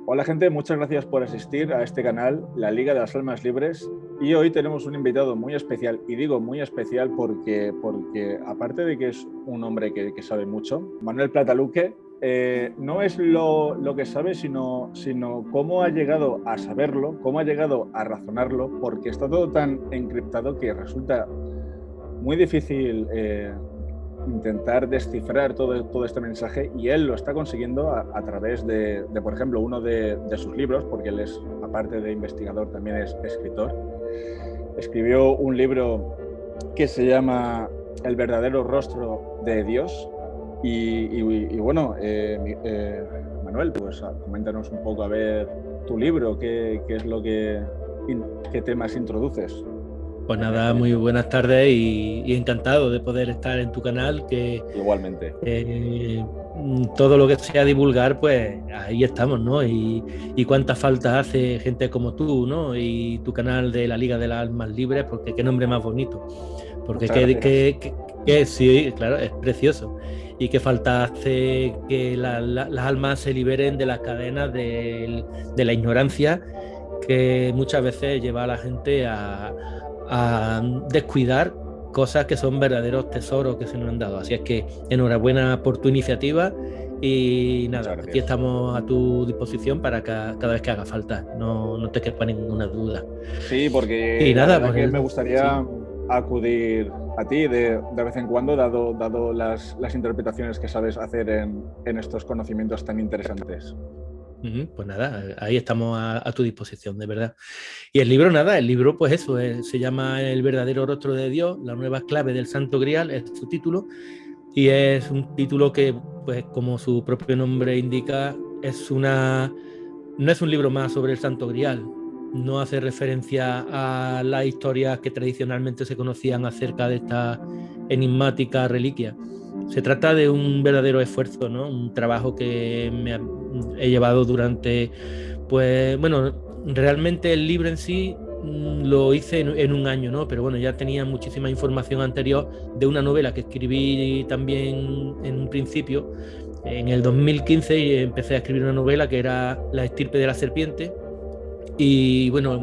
Hola gente, muchas gracias por asistir a este canal, La Liga de las Almas Libres. Y hoy tenemos un invitado muy especial, y digo muy especial porque aparte de que es un hombre que sabe mucho, Manuel Plataluque, no es lo que sabe, sino cómo ha llegado a saberlo, cómo ha llegado a razonarlo, porque está todo tan encriptado que resulta muy difícil intentar descifrar todo este mensaje, y él lo está consiguiendo a través de, por ejemplo, uno de sus libros, porque él es, aparte de investigador, también es escritor. Escribió un libro que se llama El verdadero rostro de Dios. Y bueno, Manuel, pues coméntanos un poco, a ver, tu libro, qué es lo qué temas introduces. Pues nada, muy buenas tardes y encantado de poder estar en tu canal, que Igualmente. todo lo que sea divulgar, pues ahí estamos, ¿no? Y cuánta falta hace gente como tú, ¿no? Y tu canal de la Liga de las Almas Libres, porque qué nombre más bonito. Porque sí, claro, es precioso. Y qué falta hace que las almas se liberen de las cadenas de la ignorancia, que muchas veces lleva a la gente a descuidar cosas que son verdaderos tesoros que se nos han dado. Así es que enhorabuena por tu iniciativa y nada, aquí estamos a tu disposición para cada vez que haga falta, no te quepa ninguna duda. Sí, porque y la nada, verdad pues, que me gustaría sí. acudir a ti de vez en cuando, dado las interpretaciones que sabes hacer en estos conocimientos tan interesantes. Pues nada, ahí estamos a tu disposición, de verdad. Y el libro, nada, el libro, pues eso, se llama El verdadero rostro de Dios, la nueva clave del Santo Grial, es su título, y es un título que, pues como su propio nombre indica, no es un libro más sobre el Santo Grial, no hace referencia a las historias que tradicionalmente se conocían acerca de esta enigmática reliquia. Se trata de un verdadero esfuerzo, ¿no? Un trabajo que he llevado durante, pues bueno, realmente el libro en sí lo hice en un año, ¿no? Pero bueno, ya tenía muchísima información anterior de una novela que escribí también en un principio, en el 2015, y empecé a escribir una novela que era La estirpe de la serpiente. Y bueno,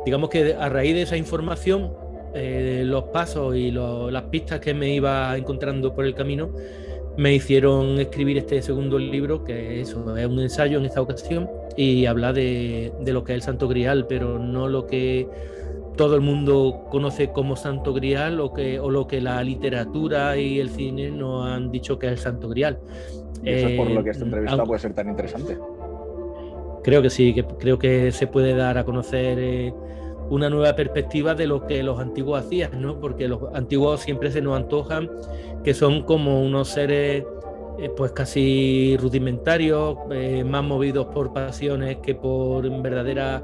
digamos que a raíz de esa información, los pasos y las pistas que me iba encontrando por el camino me hicieron escribir este segundo libro, que es un ensayo en esta ocasión, y habla de lo que es el Santo Grial, pero no lo que todo el mundo conoce como Santo Grial o lo que la literatura y el cine nos han dicho que es el Santo Grial. Y eso es por lo que esta entrevista puede ser tan interesante. Creo que sí, creo que se puede dar a conocer una nueva perspectiva de lo que los antiguos hacían, ¿no? Porque los antiguos siempre se nos antojan que son como unos seres pues casi rudimentarios, más movidos por pasiones que por verdaderas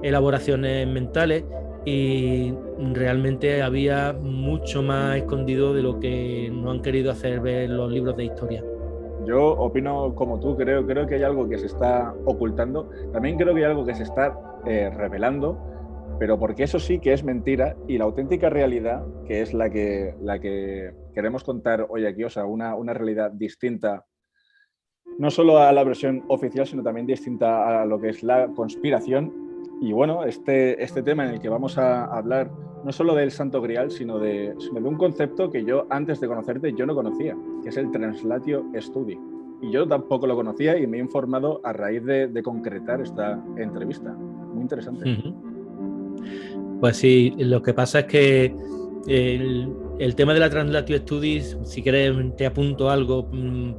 elaboraciones mentales, y realmente había mucho más escondido de lo que nos han querido hacer ver los libros de historia. Yo opino como tú, creo que hay algo que se está ocultando, también creo que hay algo que se está revelando, pero porque eso sí que es mentira, y la auténtica realidad, que es la que queremos contar hoy aquí, o sea, una realidad distinta, no solo a la versión oficial, sino también distinta a lo que es la conspiración. Y bueno, este tema en el que vamos a hablar no solo del Santo Grial, sino de un concepto que yo, antes de conocerte, yo no conocía, que es el Translatio Studi. Y yo tampoco lo conocía y me he informado a raíz de concretar esta entrevista. Muy interesante. Pues sí, lo que pasa es que el tema de la Translatio Studies, si quieres te apunto algo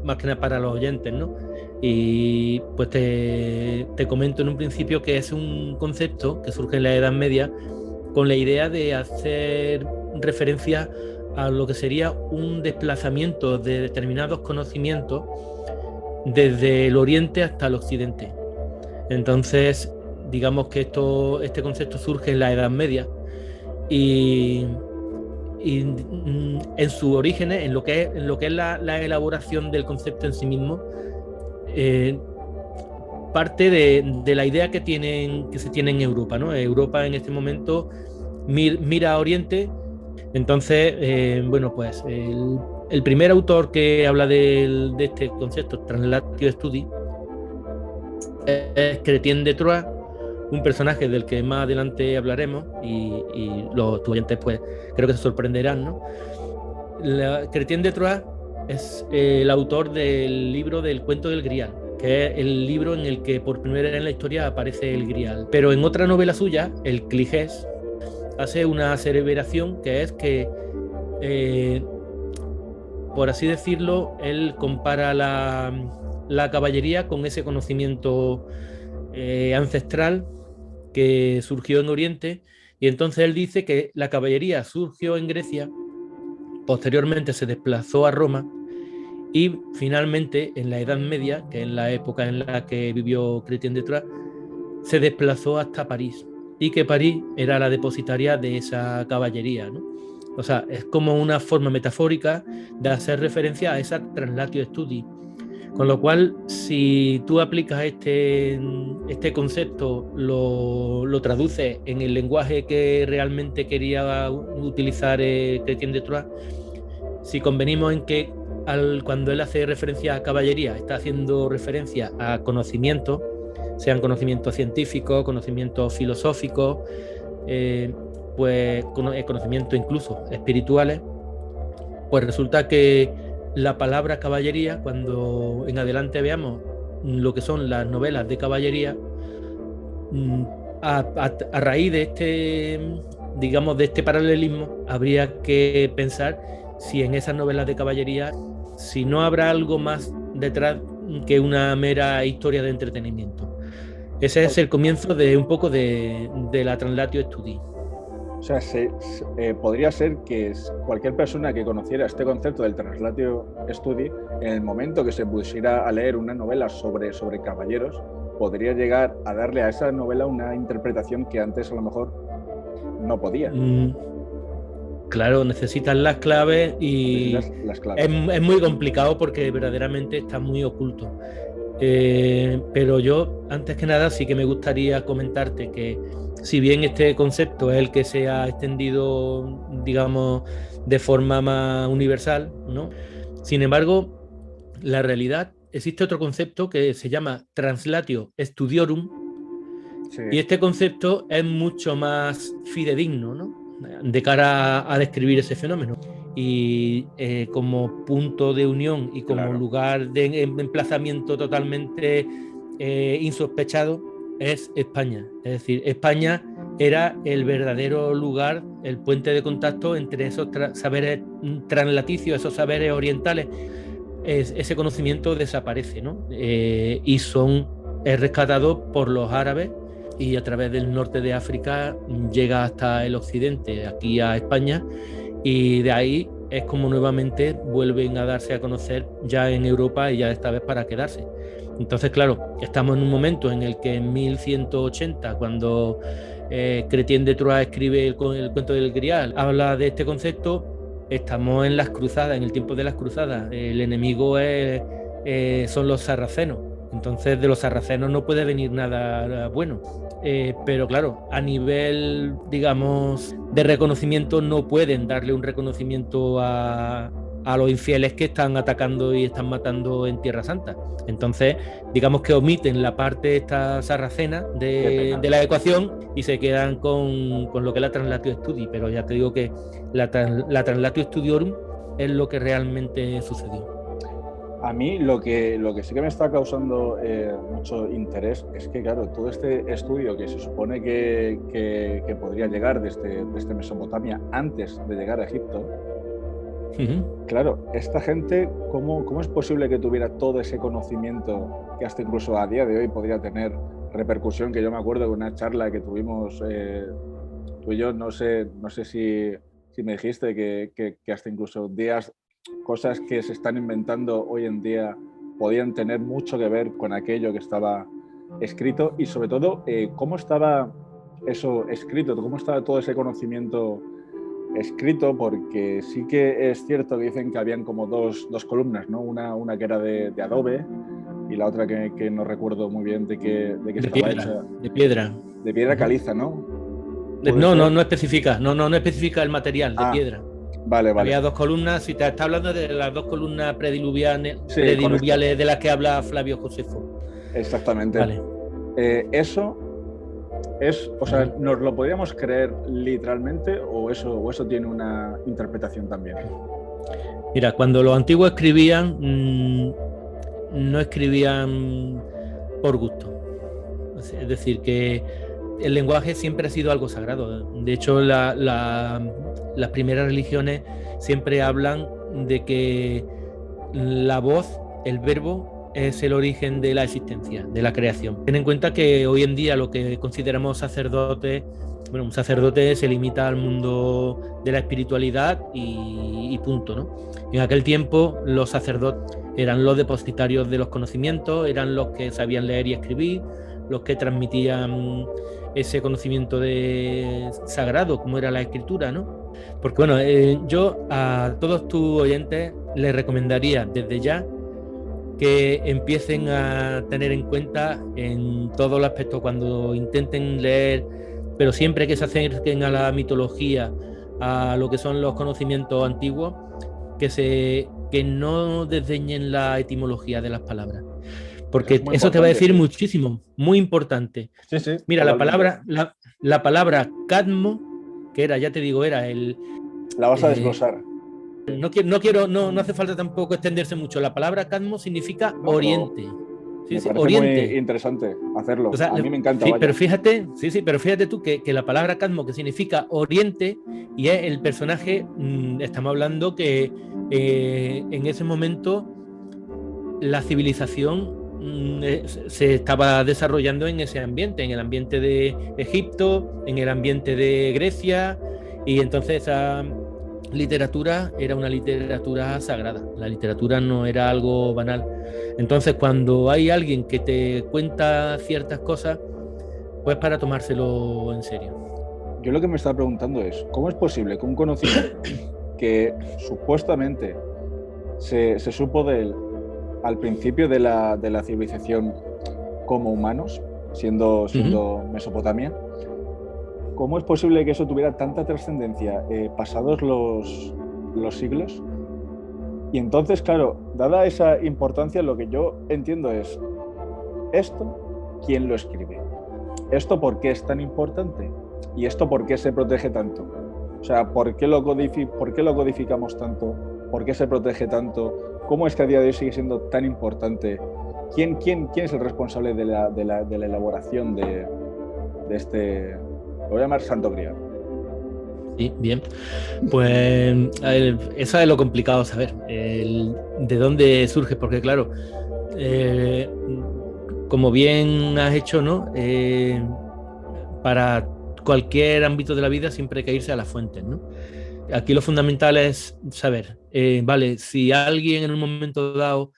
más que nada para los oyentes, ¿no? Y pues te comento en un principio que es un concepto que surge en la Edad Media con la idea de hacer referencia a lo que sería un desplazamiento de determinados conocimientos desde el oriente hasta el occidente. Entonces, digamos que este concepto surge en la Edad Media y en sus orígenes, en lo que es la elaboración del concepto en sí mismo, parte de la idea que se tiene en Europa, ¿no? Europa en este momento mira a Oriente. Entonces, bueno, pues el primer autor que habla de este concepto, Translatio Studi, es Chrétien de Troyes, un personaje del que más adelante hablaremos y tus oyentes pues creo que se sorprenderán, ¿no? Chrétien de Troyes es el autor del libro del Cuento del Grial, que es el libro en el que por primera vez en la historia aparece el Grial. Pero en otra novela suya, El Cligés, hace una aseveración que es que, por así decirlo, él compara la caballería con ese conocimiento ancestral que surgió en Oriente, y entonces él dice que la caballería surgió en Grecia, posteriormente se desplazó a Roma y finalmente en la Edad Media, que es la época en la que vivió Chrétien de Troyes, se desplazó hasta París, y que París era la depositaria de esa caballería, ¿no? O sea, es como una forma metafórica de hacer referencia a esa translatio studi. Con lo cual, si tú aplicas este concepto, lo traduces en el lenguaje que realmente quería utilizar Chrétien de Troyes, si convenimos en que cuando él hace referencia a caballería, está haciendo referencia a conocimientos, sean conocimientos científicos, conocimientos filosóficos, pues conocimientos incluso espirituales, pues resulta que la palabra caballería, cuando en adelante veamos lo que son las novelas de caballería, a raíz de este paralelismo, habría que pensar si en esas novelas de caballería, si no habrá algo más detrás que una mera historia de entretenimiento. Ese es el comienzo de un poco de la translatio studi. O sea, podría ser que cualquier persona que conociera este concepto del translatio studi, en el momento que se pusiera a leer una novela sobre caballeros, podría llegar a darle a esa novela una interpretación que antes a lo mejor no podía. Claro, necesitan las claves y las claves. Es muy complicado porque verdaderamente está muy oculto. Pero yo, antes que nada, sí que me gustaría comentarte que si bien este concepto es el que se ha extendido, digamos, de forma más universal, ¿no? Sin embargo, la realidad, existe otro concepto que se llama translatio studiorum, sí. Y este concepto es mucho más fidedigno, ¿no?, de cara a describir ese fenómeno. Y como punto de unión y como lugar de emplazamiento totalmente insospechado es España. Es decir, España era el verdadero lugar, el puente de contacto entre esos saberes translaticios, esos saberes orientales. Ese conocimiento desaparece, ¿no? Y es rescatado por los árabes, y a través del norte de África llega hasta el occidente, aquí a España, y de ahí es como nuevamente vuelven a darse a conocer ya en Europa, y ya esta vez para quedarse. Entonces, claro, estamos en un momento en el que en 1180, cuando Chrétien de Troyes escribe el Cuento del Grial, habla de este concepto, estamos en las cruzadas, en el tiempo de las cruzadas. El enemigo son los sarracenos. Entonces, de los sarracenos no puede venir nada bueno. Pero claro, a nivel, digamos, de reconocimiento, no pueden darle un reconocimiento a los infieles que están atacando y están matando en Tierra Santa. Entonces, digamos que omiten la parte esta sarracena de la ecuación y se quedan con lo que es la translatio studi. Pero ya te digo que la translatio studiorum es lo que realmente sucedió. A mí lo que sí que me está causando mucho interés es que, claro, todo este estudio que se supone que podría llegar desde Mesopotamia antes de llegar a Egipto, claro, esta gente, ¿cómo es posible que tuviera todo ese conocimiento que hasta incluso a día de hoy podría tener repercusión? Que yo me acuerdo de una charla que tuvimos tú y yo, no sé si me dijiste que hasta incluso cosas que se están inventando hoy en día podían tener mucho que ver con aquello que estaba escrito, y sobre todo cómo estaba eso escrito, cómo estaba todo ese conocimiento escrito, porque sí que es cierto que dicen que habían como dos columnas, ¿no? Una que era de adobe y la otra que no recuerdo muy bien de qué estaba hecha. De piedra. De piedra caliza, ¿no? No especifica, no especifica el material, de piedra. Vale. Había dos columnas, si te está hablando de las dos columnas prediluviales de las que habla Flavio Josefo. Exactamente. Vale. Eso es, o sea, ¿nos lo podríamos creer literalmente o eso tiene una interpretación también? Mira, cuando los antiguos escribían, no escribían por gusto. Es decir, que el lenguaje siempre ha sido algo sagrado. De hecho, las primeras religiones siempre hablan de que la voz, el verbo, es el origen de la existencia, de la creación. Ten en cuenta que hoy en día lo que consideramos sacerdote, bueno, un sacerdote se limita al mundo de la espiritualidad y punto, ¿no? En aquel tiempo los sacerdotes eran los depositarios de los conocimientos, eran los que sabían leer y escribir, los que transmitían ese conocimiento sagrado, como era la escritura, ¿no? Porque bueno, yo a todos tus oyentes les recomendaría desde ya que empiecen a tener en cuenta en todos los aspectos cuando intenten leer, pero siempre que se acerquen a la mitología, a lo que son los conocimientos antiguos, que no desdeñen la etimología de las palabras. Porque eso te va a decir muchísimo, muy importante. Sí, sí, mira, la palabra cadmo, que era, ya te digo, era el... La vas a desglosar. No hace falta tampoco extenderse mucho. La palabra cadmo significa oriente. Me parece oriente. Muy interesante hacerlo. O sea, a mí me encanta. Pero fíjate tú que la palabra cadmo, que significa oriente, y es el personaje, estamos hablando que en ese momento la civilización se estaba desarrollando en ese ambiente, en el ambiente de Egipto, en el ambiente de Grecia, y entonces esa literatura era una literatura sagrada. La literatura no era algo banal. Entonces, cuando hay alguien que te cuenta ciertas cosas, pues para tomárselo en serio. Yo lo que me estaba preguntando es, ¿cómo es posible que un conocimiento que supuestamente se supo de él al principio de la civilización como humanos, siendo Mesopotamia, ¿cómo es posible que eso tuviera tanta trascendencia pasados los siglos? Y entonces, claro, dada esa importancia, lo que yo entiendo es, ¿esto quién lo escribe? ¿Esto por qué es tan importante? ¿Y esto por qué se protege tanto? O sea, ¿por qué lo codificamos tanto? ¿Por qué se protege tanto? ¿Cómo es que a día de hoy sigue siendo tan importante? ¿Quién es el responsable de la elaboración de este, lo voy a llamar Santo Grial? Sí, bien. Pues eso es lo complicado saber, de dónde surge, porque claro, como bien has hecho, ¿no? Para cualquier ámbito de la vida siempre hay que irse a las fuentes, ¿no? Aquí lo fundamental es saber, vale, si alguien en un momento dado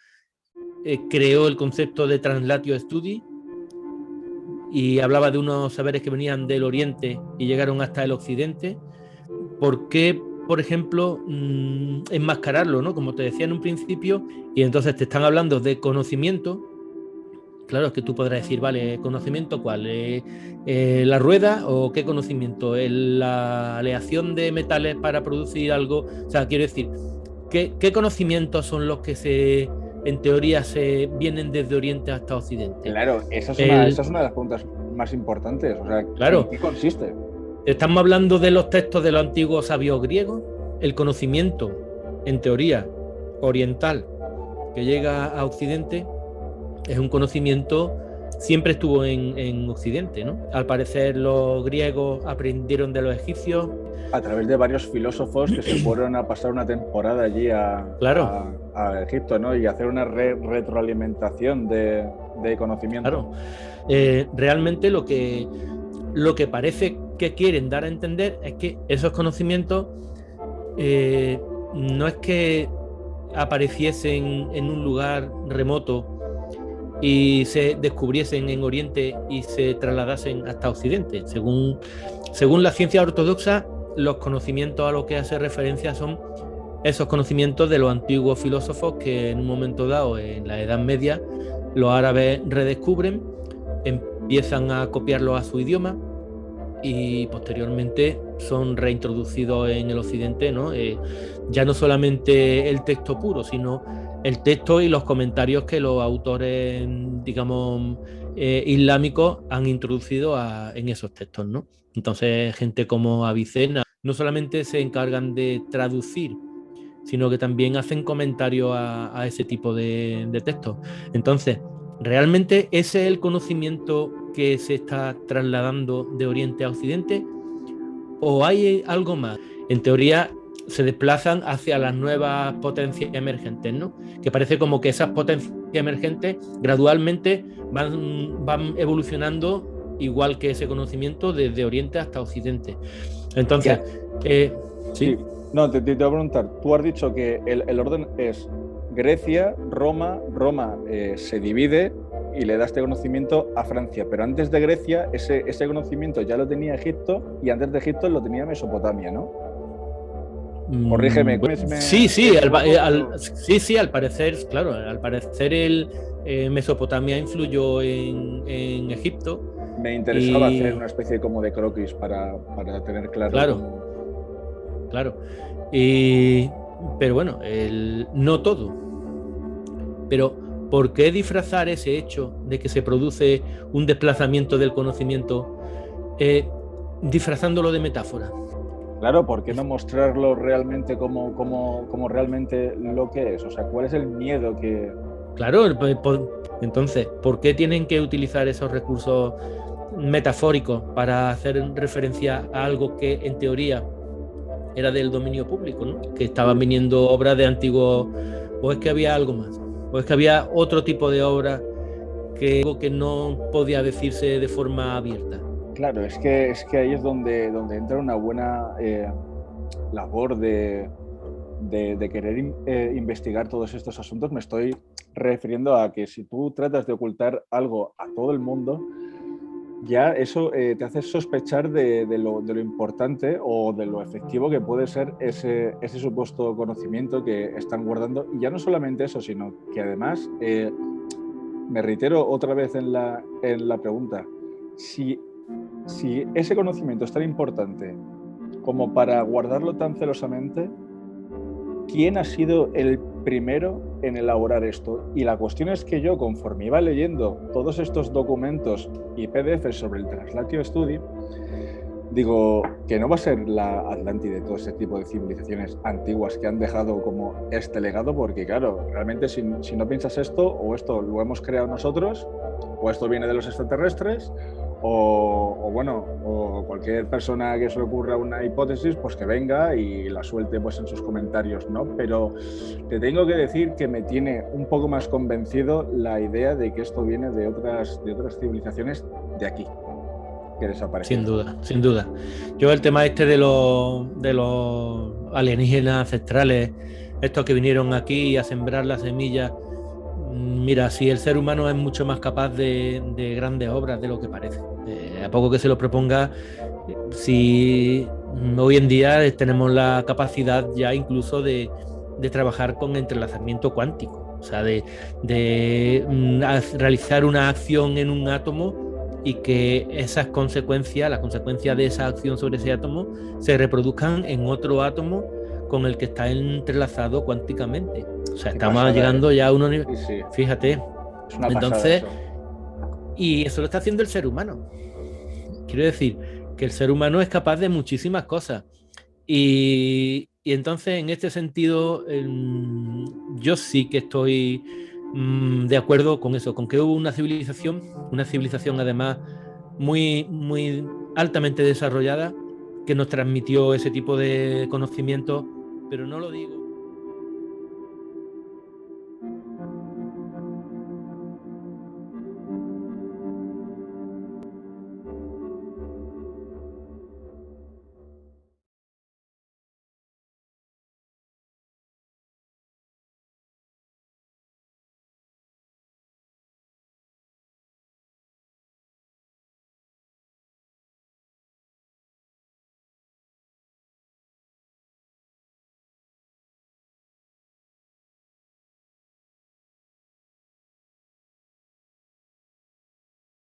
creó el concepto de translatio studi y hablaba de unos saberes que venían del Oriente y llegaron hasta el Occidente, ¿por qué, por ejemplo, enmascararlo, ¿no? Como te decía en un principio, y entonces te están hablando de conocimiento. Claro, es que tú podrás decir, vale, ¿conocimiento cuál? ¿La rueda o qué conocimiento? ¿La aleación de metales para producir algo? O sea, quiero decir, ¿qué conocimientos son los que en teoría se vienen desde Oriente hasta Occidente? Claro, esa es una de las preguntas más importantes. O sea, claro, ¿en qué consiste? Estamos hablando de los textos de los antiguos sabios griegos. El conocimiento, en teoría, oriental, que llega a Occidente, es un conocimiento, siempre estuvo en Occidente, ¿no? Al parecer los griegos aprendieron de los egipcios. A través de varios filósofos que se fueron a pasar una temporada allí a Egipto, ¿no? Y hacer una retroalimentación de conocimiento. Claro. Realmente lo que parece que quieren dar a entender es que esos conocimientos no es que apareciesen en un lugar remoto y se descubriesen en Oriente y se trasladasen hasta Occidente. Según la ciencia ortodoxa, los conocimientos a los que hace referencia son esos conocimientos de los antiguos filósofos que en un momento dado, en la Edad Media, los árabes redescubren, empiezan a copiarlos a su idioma y posteriormente son reintroducidos en el Occidente, ¿no? Ya no solamente el texto puro, sino el texto y los comentarios que los autores, digamos, islámicos han introducido en esos textos, ¿no? Entonces, gente como Avicena no solamente se encargan de traducir, sino que también hacen comentarios a ese tipo de textos. Entonces, ¿realmente ese es el conocimiento que se está trasladando de Oriente a Occidente? ¿O hay algo más? En teoría se desplazan hacia las nuevas potencias emergentes, ¿no? Que parece como que esas potencias emergentes gradualmente van evolucionando igual que ese conocimiento desde Oriente hasta Occidente. Entonces, sí. No, te voy a preguntar, tú has dicho que el orden es Grecia, Roma se divide y le da este conocimiento a Francia, pero antes de Grecia ese conocimiento ya lo tenía Egipto y antes de Egipto lo tenía Mesopotamia, ¿no? Corrígeme. Sí, al parecer, claro, al parecer Mesopotamia influyó en Egipto. Me interesaba hacer una especie como de croquis para tener claro. Claro. Pero bueno, no todo. Pero ¿por qué disfrazar ese hecho de que se produce un desplazamiento del conocimiento disfrazándolo de metáfora? Claro, ¿por qué no mostrarlo realmente como realmente lo que es? O sea, ¿cuál es el miedo que...? Claro, entonces, ¿por qué tienen que utilizar esos recursos metafóricos para hacer referencia a algo que en teoría era del dominio público, ¿no? Que estaban viniendo obras de antiguos... ¿O es que había algo más? ¿O es que había otro tipo de obra que no podía decirse de forma abierta? Claro, es que ahí es donde entra una buena labor de querer investigar todos estos asuntos. Me estoy refiriendo a que si tú tratas de ocultar algo a todo el mundo, ya eso te hace sospechar de lo importante o de lo efectivo que puede ser ese supuesto conocimiento que están guardando. Y ya no solamente eso, sino que además, me reitero otra vez en la pregunta, si ese conocimiento es tan importante como para guardarlo tan celosamente, ¿quién ha sido el primero en elaborar esto? Y la cuestión es que yo, conforme iba leyendo todos estos documentos y PDFs sobre el Translatio Studi, digo que no va a ser la Atlántide, todo ese tipo de civilizaciones antiguas que han dejado como este legado, porque claro, realmente si no piensas esto, o esto lo hemos creado nosotros, o esto viene de los extraterrestres, o cualquier persona que se le ocurra una hipótesis, pues que venga y la suelte pues en sus comentarios, ¿no? Pero te tengo que decir que me tiene un poco más convencido la idea de que esto viene de otras civilizaciones de aquí, que desaparecen. Sin duda. Yo el tema este de los alienígenas ancestrales, estos que vinieron aquí a sembrar las semillas, mira, si el ser humano es mucho más capaz de grandes obras de lo que parece. A poco que se lo proponga, si hoy en día tenemos la capacidad ya incluso de trabajar con entrelazamiento cuántico, o sea, de realizar una acción en un átomo y que esas consecuencias, las consecuencias de esa acción sobre ese átomo, se reproduzcan en otro átomo con el que está entrelazado cuánticamente. O sea, estamos llegando ya a unos niveles. Sí. Fíjate. Es una entonces, pasada eso. Y eso lo está haciendo el ser humano. Quiero decir que el ser humano es capaz de muchísimas cosas. Y entonces, en este sentido, yo sí que estoy de acuerdo con eso, con que hubo una civilización además muy, muy altamente desarrollada, que nos transmitió ese tipo de conocimiento, pero no lo digo.